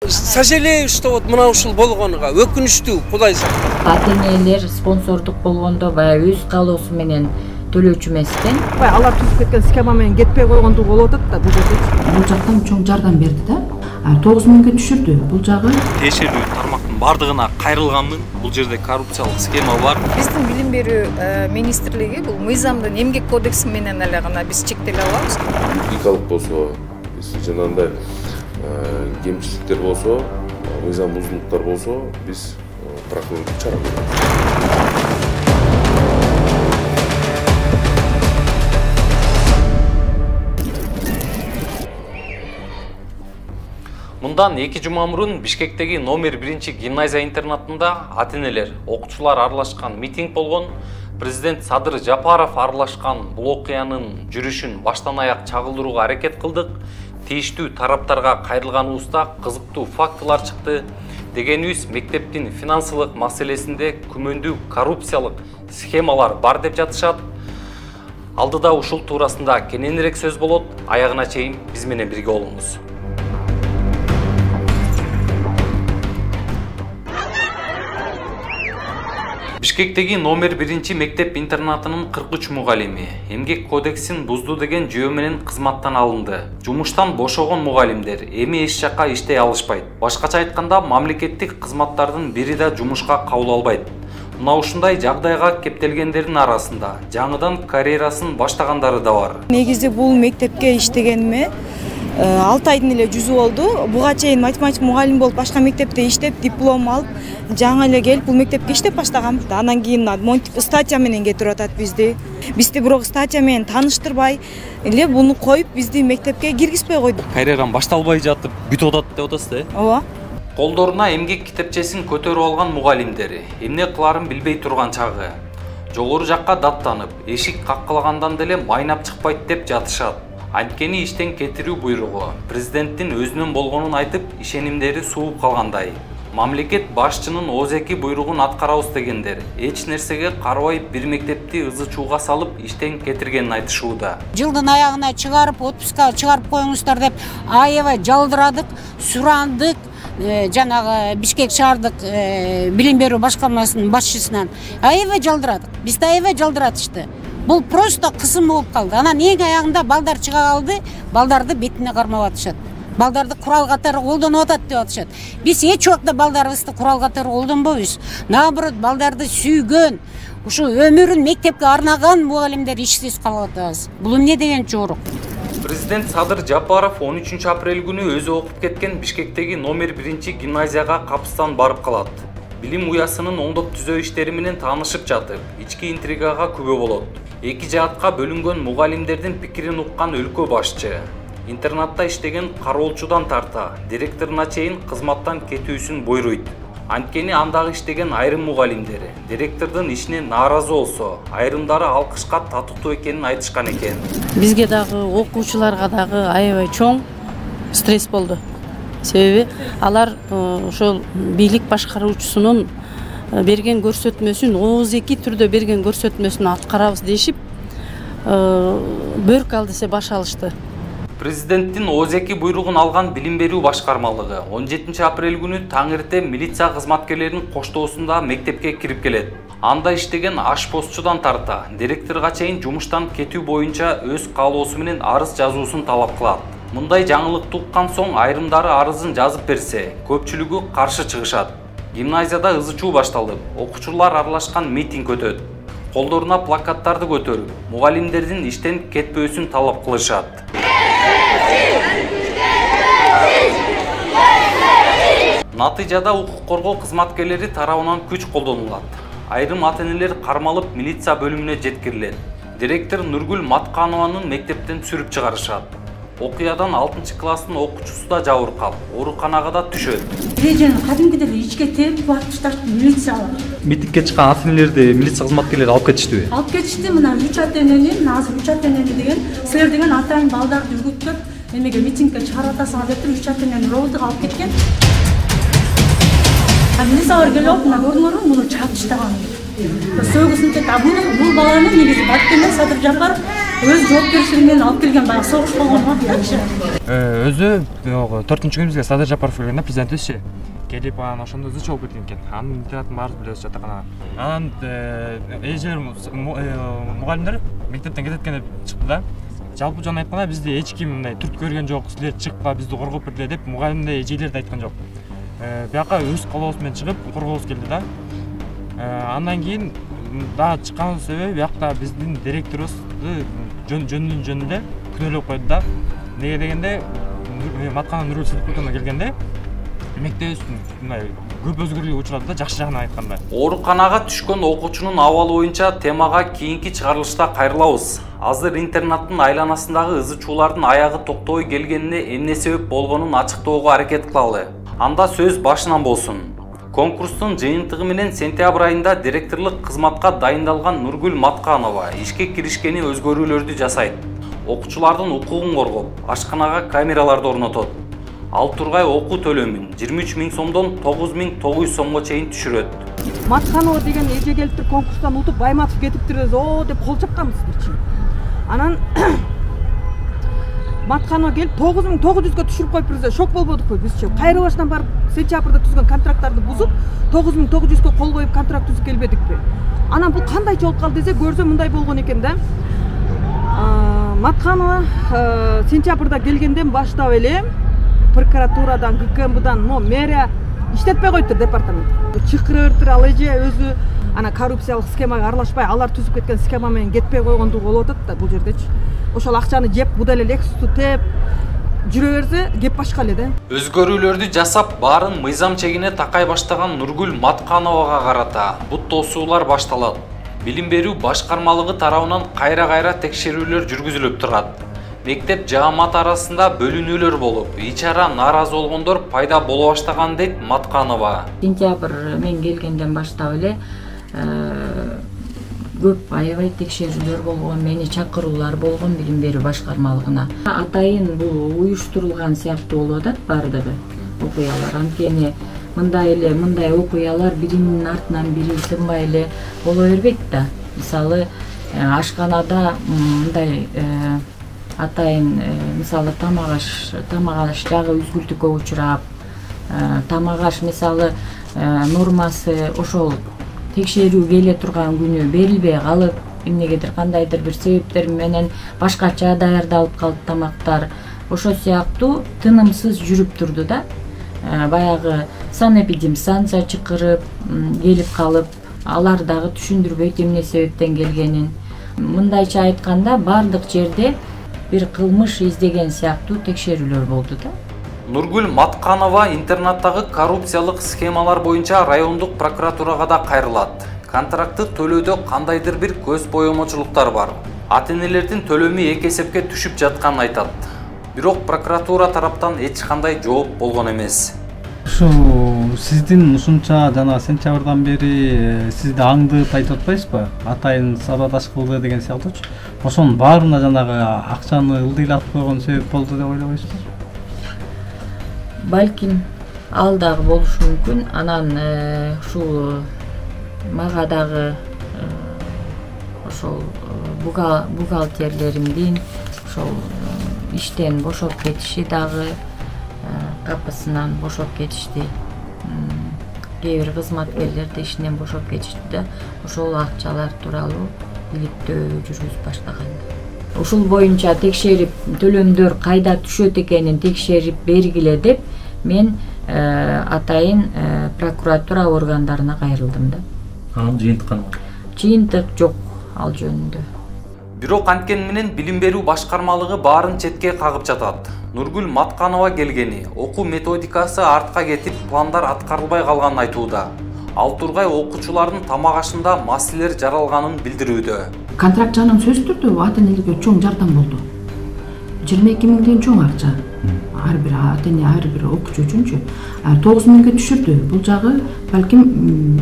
Сожалею, что вот мына ушул болгонуга өкүнүчтүү, Кудай сактасын. Ата-энелер спонсордук болгондо баягы өз каалоосу менен төлөөчү эмес экен. Алар түзүп кеткен схема менен кетпей койгондугу болуп атат да бул жерде. Бул жактан чоң жардам берди да. 9000ге түшүрдү. Бул жагы тиешелүү тармактын бардыгына кайрылганмын. Бул жерде коррупциялык схема бар. Биздин билим берүү министрлиги бул мыйзамдын эмгек кодекси менен эле гана биз чектеле алабыз. Юридикалык болсо, биз жанагындай кемчиликтер болсо, мыйзам бузулуктар болсо, биз прокурорлук чара көрөбүз. Мындан 2 жума мурун Бишкектеги номер 1 гимназия интернатында ата-энелер, окуучулар аралашкан митинг болгон. Президент Садыр Жапаров аралашкан бул окуянын жүрүшүн баштан аяк чагылдырууга аракет кылдык. Тийиштүү тараптарга кайрылганыбызда кызыктуу фактылар чыкты. Дегенибиз, мектептин финансылык маселесинде күмөндүү коррупциялык схемалар бар деп жатышат. Алдыда ушул туурасында кененирээк сөз болот. Аягына чейин биз менен бирге болуңуз. Бишкектеги номер 1 мектеп интернатынын 43 мугалими эмгек кодексин бузду деген жөө менен кызматтан алынды. Жумуштан бошогон мугалимдер эми эч жакка иштей алышпайт. Башкача айтканда, мамлекеттик кызматтардын бири да жумушка кабыл албайт. Мына ушундай жагдайга кептелгендердин арасында жаңыдан карьерасын баштагандары да бар. Негизи бул мектепке иштегениме 6 айдын эле жүзү болду. Буга чейин математик мугалим болуп, башка мектепте иштеп, диплом алып, жаңы эле келип бул мектепке иштеп баштагам. Анан кийин монтип статья менен кетирип атат бизди. Бизди бирок статья менен тааныштырбай эле буну коюп, бизди мектепке киргизбей койду. Карьерам башталбай жатып, бүтүп атат деп атасыз, э? Ооба. Колдоруна эмгек китепчесин көтөрүп алган мугалимдери эмне кыларын билбей турган чагы. Жогору жакка даттанып, эшик каккылагандан деле майнап чыкпайт деп жатышат. Анткени иштен кетирүү буйругу президенттин өзүнөн болгонун айтып, ишенимдери сууп калгандай. Мамлекет башчынын озеки буйругун аткарабыз дегендер эч нерсеге карабай бир мектепти ызы-чууга салып иштен кетиргенин айтышууда. Жылдын аягына чыгарып, отпуска чыгарып коюңуздар деп аябай жалдырадык, сурандык. Жанагы Бишкек шаардык билим берүү башкармасынын башчысынан аябай жалдырадык. Бизди аябай жалдыратышты. Бул просто кысым болуп калды. Анан эң аягында балдар чыга калды, балдарды бетине кармап атышат. Балдарды курал катары колдонуп атат деп атышат. Биз эч убакта балдарыбызды курал катары колдонбойбуз. Наоборот, балдарды сүйгөн, ушу өмүрүн мектепке арнаган мугалимдер ишсиз калып атабыз. Бул эмне деген чорук? Президент Садыр Жапаров 13 апрель күнү өзү окуп кеткен Бишкектеги номер 1 гимназияга капыстан барып калат. Билим уясынын оңдоп түзөө иштери менен таанышып жатып, ички интригага күбө болот. Эки жаатка бөлүнгөн мугалимдердин пикирин уккан өлкө башчы интернатта иштеген кароолчудан тарта директоруна чейин кызматтан кетүүсүн буйруйт. Анткени андагы иштеген айрым мугалимдери директордун ишине нааразы болсо, айрымдары алкышка татыктуу экенин айтышкан экен. Бизге дагы окуучуларга дагы аябай чоң стресс болду. Себеби алар ошол бийлик башкаруучусунун берген көрсөтмөсүн, ооз-эки түрдө берген көрсөтмөсүн аткарабыз дешип, бөрк ал десе баш алышты. Президенттин ооз-эки буйругун алган билим берүү башкармалыгы 17 апрель күнү таң эрте милиция кызматкерлеринин коштоосунда мектепке кирип келет. Анда иштеген ашпозчудан тарта директорго чейин жумуштан кетүү боюнча өз каалоосу менен арыз жазуусун талап кылат. Мындай жаңылыкты уккан соң айрымдары арызын жазып берсе, көпчүлүгү каршы чыгышат. Гимназияда ызы-чуу башталып, окуучулар аралашкан митинг өтөт. Колдоруна плакаттарды көтөрүп, мугалимдердин иштен кетпөөсүн талап кылышат. Натыйжада укук коргоо кызматкерлери тарабынан күч колдонулат. Айрым ата-энелер кармалып милиция бөлүмүнө жеткирилет. Директор Нургүл Матканованын мектептен сүрүп чыгарышат. Окуядан 6 класстын окуучусу да жабыркап, ооруканага да түшөт. Режен кадимкидей ичке терип атыштар милициялар. Митингге чыккан ата-энелерди милиция кызматкерлери алып кетиштиби? Алып кетишти. Мына 3 ата-энени, азыр 3 ата-энени деген, силер деген атайын балдарды үгүттөп, эмеге митингге чыгарып атасыңар деп 3 ата-энени роботуга алып кеткен. Милициялар келип, мына көрдүңөрбү, муну чапыштаган. Сөгүсүн кетти. Бул баланы негизи баткенде Садыр Жапаров өз жоопкерчилиги менен алып келген баягы согуш болгонго киши. Өзү 4-күнүбүзгө Садыр Жапаров келгенде президентибизчи келип анан ошондо ызы чогуу кеткен экен. Анын интернатын баарыбыз билебиз жатаканага. Анан эжелер мугалимдер мектептен кетет экен деп чыкты да. Жалпы жөн айтканда бизди эч ким мындай түрт көргөн жок, силер чыкпа, бизди коргоп бергиле деп мугалимдер эжелер да айткан жок. Бияка өз колобуз менен чыгып коргообуз келди да. Андан кийин дагы чыккан себеби биякта биздин директорубузду жөнүндө күнөөлөп койду да. Неге дегенде Матканова Нургүл Сыдыкбековна келгенде мектебибиз мындай көп өзгөрүүлүк учурады да, жакшы жагынан айтканда. Ооруканага түшкөн окуучунун абалы боюнча темага кийинки чыгарылышта кайрылабыз. Азыр интернаттын айланасындагы ызы чуулардын аягы токтобой келгенине эмне себеп болгонун ачыктоого аракет кылалы. Анда сөз башынан болсун. Конкурстун жыйынтыгы менен сентябрь айында директорлук кызматка дайындалган Нургүл Матканова ишке киришкени өзгөрүүлөрдү жасайт. Окуучулардын укугун коргоп, ашканага камераларды орнотот. Ал тургай окуу төлөмүн 23 000 сомдон 9.900 сомго чейин түшүрөт. Матканова деген эже келиптир, конкурстан утуп Байматов кетиптир, деп кол чапканбыз бирчи. Анан Матканова келип 9.900-гө түшүрүп коюп бирзе шок болбодукпу бизчи. Кайра башынан барып сентябрда түзгөн контракттарды бузуп 9.900-гө кол коюп контракт түзүп келбедикпи? Анан бул кандай болуп калды десе, көрсө мындай болгон экен да. Матканова сентябрда келгенден баштап эле прокуратурадан, ГКМБдан, мэрия иштетпей коюптур департамент. Чыкырыптыр ал эже өзү ана коррупциялык схемага аралашпай, алар түзүп кеткен схема менен кетпей койгондугу болуп атат да бул жердечи. Ошол акчаны жеп, буда эле Лексусту теп жүрө берсе, кеп башка эле да. Өзгөрүүлөрдү жасап, баарын мыйзам чегине такай баштаган Нургүл Маткановага карата бут тосуулар башталат. Билим берүү башкармалыгы тарабынан кайра текшерүүлөр жүргүзүлүп турат. Мектеп жаамат арасында бөлүнүүлөр болуп, ичара нааразы болгондор пайда боло баштаган дейт Матканова. Сентябрь мен келгенден баштап эле көп аябай текшерүүлөр болгон, мени чакыруулар болгон билим берүү башкармалыгына. Атайын бул уюштурулган сыяктуу болуп атат бардыгы окуялар. Анткени мындай окуялар биринин артынан бири тынбай эле боло бербейт да. Мисалы ашканада мындай атайын мисалы тамак аш жагы үзгүлтүккө учурап, тамак аш мисалы нормасы ошол текшерүү келе турган күнү берилбей калып, эмнегедир кандайдыр бир себептер менен башкача даярдалып калып тамактар, ошол сыяктуу тынымсыз жүрүп турду да. Баягы санэпидемстанция чакырып келип калып, алар дагы түшүндүрбөйт эмне себептен келгенин. Мындайча айтканда бардык жерде бир кылмыш издеген сыяктуу текшерүүлөр болду да. Нургүл Матканова интернаттагы коррупциялык схемалар боюнча райондук прокуратурага да кайрылат. Контрактты төлөөдө кандайдыр бир көз боемочулуктар бар. Ата-энелердин төлөмү эки эсепке түшүп жатканын айтат. Бирок прокуратура тараптан эч кандай жооп болгон эмес. Ушу сиздин ушунча жана сентябрдан бери сизди аңдып айтып атпайсызбы? Атайын сабадаш кылды деген сыяктуучу. Ошонун баарына жанагы акчаны ылдыйлатып койгон себеп болду деп ойлобойсузбу? Балким ал дагы болушу мүмкүн. Анан ушул мага дагы ошол бухгалтерлеримдин ошол иштен бошоп кетиши дагы капысынан бошоп кетишти. Кээ бир кызматкерлер да ишинен бошоп кетишти да. Ошол акчалар тууралуу иликтөө жүргүзүп баштаган. Ушул боюнча текшерип, төлөмдөр кайда түшөт экенин текшерип бергиле деп мен атайын прокуратура органдарына кайрылдым да. Анан жыйынтык кандай? Жыйынтык жок ал жөнүндө. Бирок анткени менен билим берүү башкармалыгы баарын четке кагып жатат. Нургүл Матканова келгени, окуу методикасы артка кетип, пландар аткарылбай калганын айтууда. Ал тургай окуучулардын тамак ашында маселелер жаралганын билдирүүдө. Контракт жанынан сөзсүз түрдө ата-энелерге чоң жардам болду. 22 000 деген чоң акча. Ар бир ата-эне, ар бир окуучу үчүнчү 9 000-ге түшүрдү. Бул жагы балким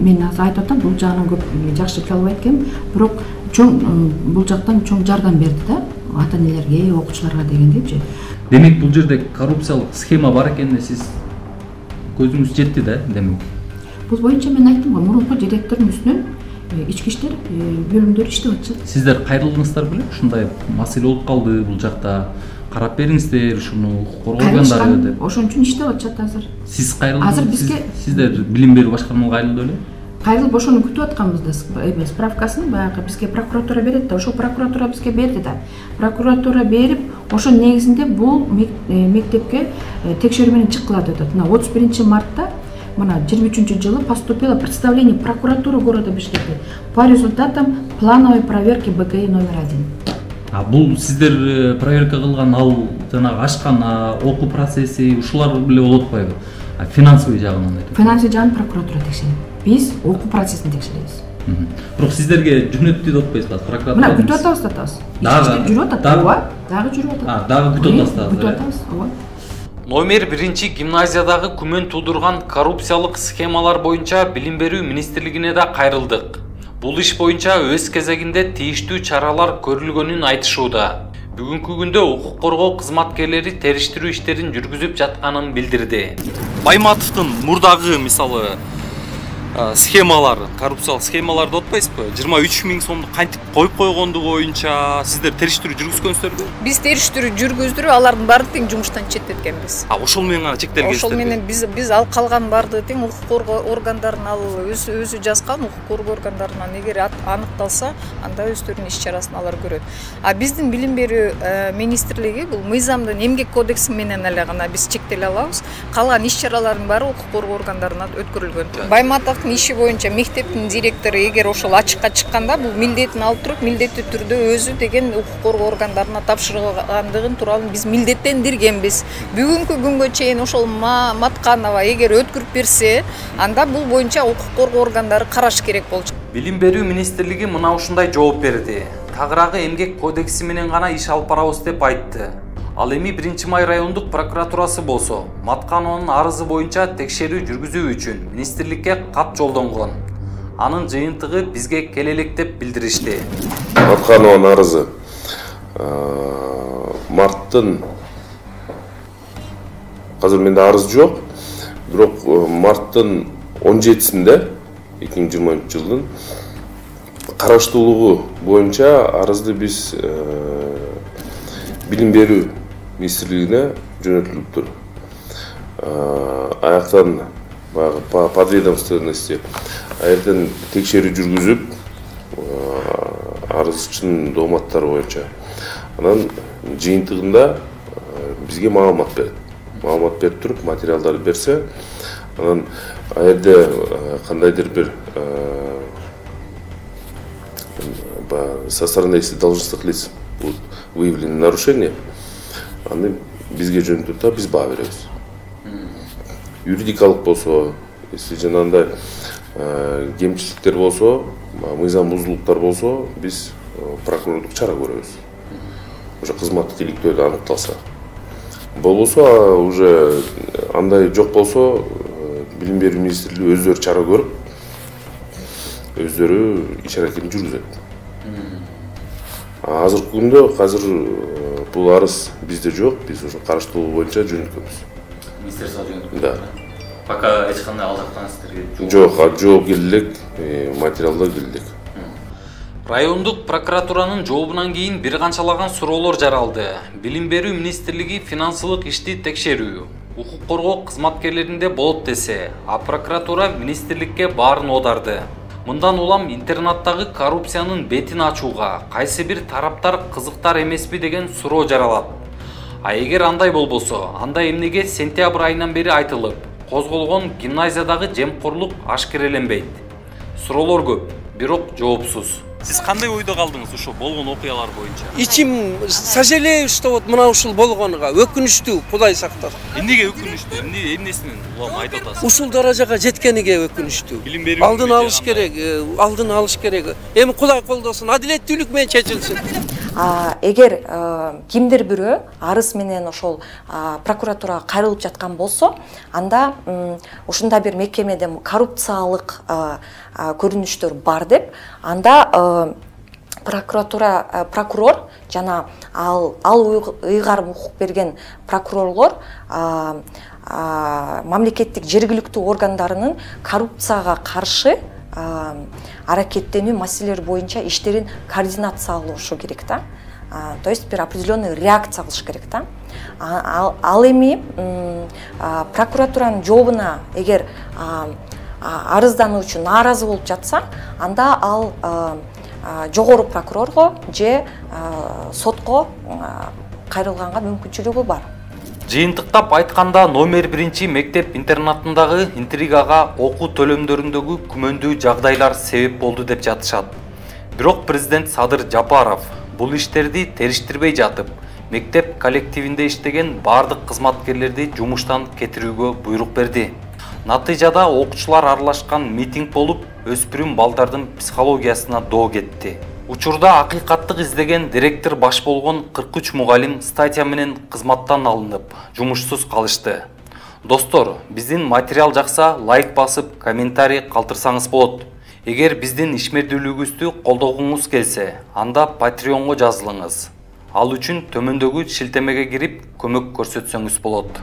мен азыр айтып атам, бул жагынан көп жакшы биле албайт экенмин, бирок бул жактан чоң жардам берди да ата-энелерге, окуучуларга дегендейчи. Демек бул жерде коррупциялык схема бар экенине сиз көзүңүз жетти да, демек. Бул боюнча мен айттым го, мурунку директордун үстүнөн ички иштер бөлүмдөрү иштеп атышат. Сиздер кайрылдыңыздар беле? Ушундай маселе болуп калды бул жакта. Карап бериңиздер ушуну коргоо органдары деп. Ошон үчүн иштеп атышат азыр. Сиз кайрылдыңыз? Азыр бизге сиздер билим берүү башкармалыгы кайрылды беле? Кайрылып ошону күтүп атканбыз да. Справкасын баягы бизге прокуратура берет да. Ошол прокуратура бизге берди да. Прокуратура берип, ошонун негизинде бул мектепке текшерүү менен чыккыла деп атат. Мына 31 мартта мына 23-жылы поступило представление прокуратуры города Бишкекке по результатам плановой проверки БКИ номер 1. Бул сиздер проверка кылган ал жанагы ашкан окуу процесси ушулар беле болуп атпайбы? Финансовый жагынан айтып. Финансовый жагын прокуратура текшерет. Биз окуу процессин текшеребиз. Бирок сиздерге жөнөттү деп атпайсызбы прокуратура? Мына күтүп атабыз да атабыз. Дагы жүрүп атат. Дагы жүрүп атат. Дагы күтүп атасыздар. Күтүп атабыз. Ооба. Номер 1 гимназиядагы күмөн туудурган коррупциялык схемалар боюнча билим берүү министрлигине да кайрылдык. Бул иш боюнча өз кезегинде тийиштүү чаралар көрүлгөнүн айтышууда. Бүгүнкү күндө укук коргоо кызматкерлери териштирүү иштерин жүргүзүп жатканын билдирди. Байматовдун мурдагы мисалы схемалар, коррупциялык схемалар деп атпайсызбы? 23 000 сомду кантип коюп койгондугу боюнча сиздер териштирүү жүргүзгөнсүзбү? Биз териштирүү жүргүздүрүп, алардын баары тең жумуштан четтеткенбиз. Ошол менен гана чектелгенсиздер. Ошол менен биз ал калган баарды тең укук коргоо органдарына ал өзү жазган укук коргоо органдарынан эгер аныкталса, анда өздөрүнүн иш чарасын алар көрөт. Биздин билим берүү министрлиги бул мыйзамдын эмгек кодекси менен эле гана биз чектеле алабыз. Калган иш чаралардын баары укук коргоо органдарынан өткөрүлгөн. Байматовдун иши боюнча мектептин директору эгер ошол ачыкка чыкканда бул милдетин алып туруп, милдеттүү түрдө өзү деген укук коргоо органдарына тапшыргандыгын тууралуу биз милдеттендиргенбиз. Бүгүнкү күнгө чейин ошол Матканова эгер өткөрүп берсе, анда бул боюнча укук коргоо органдары караш керек болчу. Билим берүү министрлиги мына ушундай жооп берди. Тагыраагы эмгек кодекси менен гана иш алып барабыз деп айтты. Ал эми 1-Май райондук прокуратурасы болсо, Матканованын арызы боюнча текшерүү жүргүзүү үчүн министрликке кат жолдонгон. Анын жыйынтыгы бизге келелек деп билдиришти. Матканованын арызы марттын азыр менде арыз жок, бирок марттын 17-синде 2020 жылдын караштуулугу боюнча арызды биз билим берүү министрлигине жөнөтүлүптүр. Аяктан подведомственности аертен текшерүү жүргүзүп, арызчынын дооматтары боюнча анан жыйынтыгында бизге маалымат берет. Маалымат берип туруп, материалдарды берсе, анан аерде кандайдыр бир со стороны, если должностных лиц будут выявлены нарушения, аны бизге жөнөтүп да биз баа беребиз. Юридикалык болсо, если жанагындай кемчиликтер болсо, мыйзам бузулуктар болсо, биз прокурорлук чара көрөбүз. Уже кызматтык иликтөө аныкталса. Болбосо уже андай жок болсо, билим берүү министрлиги өздөрү чара көрүп, өздөрү иш аракетин жүргүзөт. Азыркы күндө бул арыз бизде жок, биз ошо караштуулугу боюнча жөнөткөнбүз. Министерствого жөнөткөн. Да. Пока эч кандай алдактан сиздерге жок, жооп келди элек, материалдар келди элек. Райондук прокуратуранын жообунан кийин бир канчалаган суроолор жаралды. Билим берүү министрлиги финансылык ишти текшерүү, укук коргоо кызматкерлеринде болот десе, прокуратура министрликке баарын оодарды. Мындан улам интернаттагы коррупциянын бетин ачууга кайсы бир тараптар кызыктар эмеспи деген суроо жаралат. Эгер андай болбосо, анда эмнеге сентябрь айынан бери айтылып, козголгон гимназиядагы жемкорлук ашкереленбейт? Суроолор көп, бирок жоопсуз. Сиз кандай ойдо калдыңыз ошо болгон окуялар боюнча? Ичим сожалею, что вот мына ушул болгонуга өкүнүчтүү, Кудай сактасын. Эмнеге өкүнүчтүү? Эмнесинен улам айтып атасыз? Ушул даражага жеткениге өкүнүчтүү. Билим берүү алдын алыш керек. Эми Кудай колдосун, адилеттүүлүк менен чечилсин. Эгер кимдир бирөө арыз менен ошол прокуратурага кайрылып жаткан болсо, анда ушундай бир мекемеде коррупциялык көрүнүштөр бар деп, анда прокурор жана ал ыйгарым укук берген прокурорлор мамлекеттик жергиликтүү органдарынын коррупцияга каршы аракеттенүү маселелери боюнча иштерин координациялашы керек да. То есть бир определенный реакция кылыш керек да. Ал эми прокуратуранын жообуна эгер арыздануучу нааразы болуп жатса, анда ал жогору прокурорго же сотко кайрылганга мүмкүнчүлүгү бар. Жыйынтыктап айтканда, номер 1 мектеп интернатындагы интригага окуу төлөмдөрүндөгү күмөндүү жагдайлар себеп болду деп жатышат. Бирок президент Садыр Жапаров бул иштерди териштирбей жатып, мектеп коллективинде иштеген бардык кызматкерлерди жумуштан кетирүүгө буйрук берди. Натыйжада окуучулар аралашкан митинг болуп, өспүрүм балдардын психологиясына доо кетти. Учурда акыйкаттык издеген директор баш болгон 43 мугалим статья менен кызматтан алынып, жумушсуз калышты. Достор, биздин материал жакса лайк басып, комментарий калтырсаңыз болот. Эгер биздин ишмердүүлүгүбүздү колдогуңуз келсе, анда Patreonго жазылыңыз. Ал үчүн төмөндөгү шилтемеге кирип көмөк көрсөтсөңүз болот.